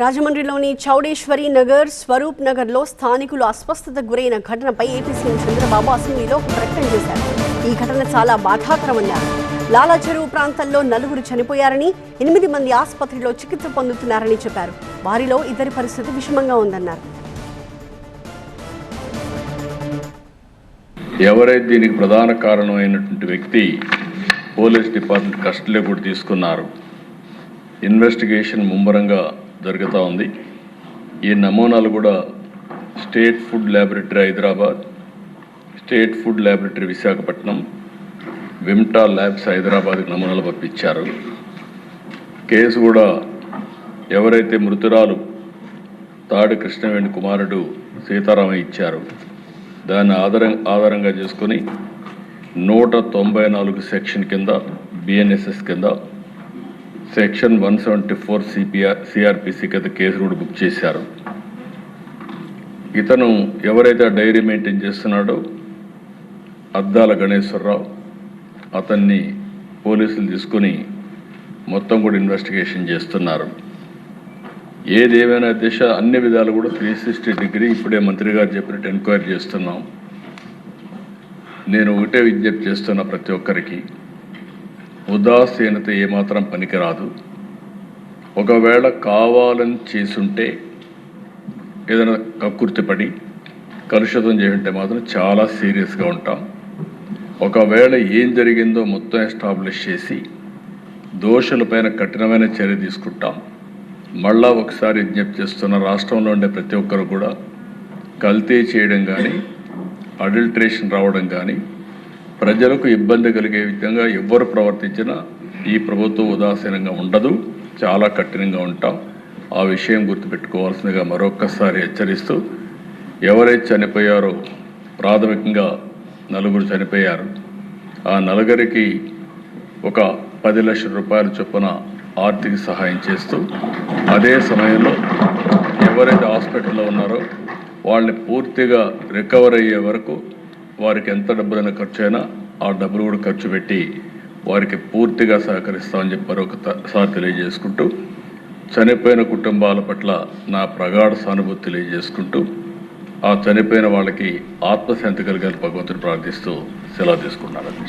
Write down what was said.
రాజమండ్రిలోని చౌడేశ్వరి నగర్, స్వరూప్ నగర్లో స్థానికులు అస్వస్థతకు గురైన ఘటనపై ఏపీ సీఎం చంద్రబాబు అసెంబ్లీలో ఒక ప్రకటన చేశారు. ఈ ఘటన చాలా బాధాకరమన్నారు. లాలా చెరువు ప్రాంతంలో 4 చనిపోయారని, 8 మంది ఆసుపత్రిలో చికిత్స పొందుతున్నారని చెప్పారు. వారిలో 2 పరిస్థితి విషమంగా ఉందన్నారు. ఎవరైతే దీనికి ప్రధాన కారణమైనటువంటి వ్యక్తి పోలీస్ డిపార్ట్మెంట్ కస్టడీలో కూడా తీసుకున్నారు. ఇన్వెస్టిగేషన్ ముమ్మరంగా జరుగుతూ ఉంది. ఈ నమూనాలు కూడా state food laboratory Hyderabad, state food laboratory Visakhapatnam, Vimta labs హైదరాబాద్కి నమూనాలు పంపించారు. కేసు కూడా ఎవరైతే మృతురాలు తాడి కృష్ణవేణి కుమారుడు సీతారామయ్య ఇచ్చారు, దాన్ని ఆధారంగా చేసుకొని 194 సెక్షన్ కింద బిఎన్ఎస్ఎస్ కింద సెక్షన్ 174 సిఆర్పిసి కింద కేసు కూడా బుక్ చేశారు. ఇతను ఎవరైతే డైరీ మెయింటైన్ చేస్తున్నాడో అద్దాల గణేశ్వరరావు, అతన్ని పోలీసులు తీసుకొని మొత్తం కూడా ఇన్వెస్టిగేషన్ చేస్తున్నారు. ఏదేమైనా దిశ అన్ని విధాలు కూడా 360 డిగ్రీ ఇప్పుడే మంత్రి గారు చెప్పినట్టు ఎంక్వైరీ చేస్తున్నాం. నేను ఒకటే విజ్ఞప్తి చేస్తున్నా, ప్రతి ఒక్కరికి ఉదాసీనత ఏమాత్రం పనికిరాదు. ఒకవేళ కావాలని చేసుంటే, ఏదైనా కక్కుర్తిపడి కలుషితం చేస్తుంటే మాత్రం చాలా సీరియస్గా ఉంటాం. ఒకవేళ ఏం జరిగిందో మొత్తం ఎస్టాబ్లిష్ చేసి దోషులపైన కఠినమైన చర్య తీసుకుంటాం. మళ్ళా ఒకసారి విజ్ఞప్తి చేస్తున్న, రాష్ట్రంలో ఉండే ప్రతి ఒక్కరు కూడా కల్తీ చేయడం కానీ, అడల్ట్రేషన్ రావడం కానీ, ప్రజలకు ఇబ్బంది కలిగే విధంగా ఎవ్వరు ప్రవర్తించినా ఈ ప్రభుత్వం ఉదాసీనంగా ఉండదు, చాలా కఠినంగా ఉంటాం. ఆ విషయం గుర్తుపెట్టుకోవాల్సిందిగా మరొక్కసారి హెచ్చరిస్తూ, ఎవరైతే చనిపోయారో ప్రాథమికంగా 4 చనిపోయారు. ఆ 4కి ఒక 10 లక్షల రూపాయల చొప్పున ఆర్థిక సహాయం చేస్తూ, అదే సమయంలో ఎవరైతే హాస్పిటల్లో ఉన్నారో వాళ్ళని పూర్తిగా రికవర్ అయ్యే వరకు వారికి ఎంత డబ్బులైనా ఖర్చు అయినా ఆ డబ్బులు కూడా ఖర్చు పెట్టి వారికి పూర్తిగా సహకరిస్తామని చెప్పి మరొకసారి తెలియజేసుకుంటూ, చనిపోయిన కుటుంబాల పట్ల నా ప్రగాఢ సానుభూతి తెలియజేసుకుంటూ, ఆ చనిపోయిన వాళ్ళకి ఆత్మశాంతి కలిగాలని భగవంతుని ప్రార్థిస్తూ సెలవు తీసుకున్నాను.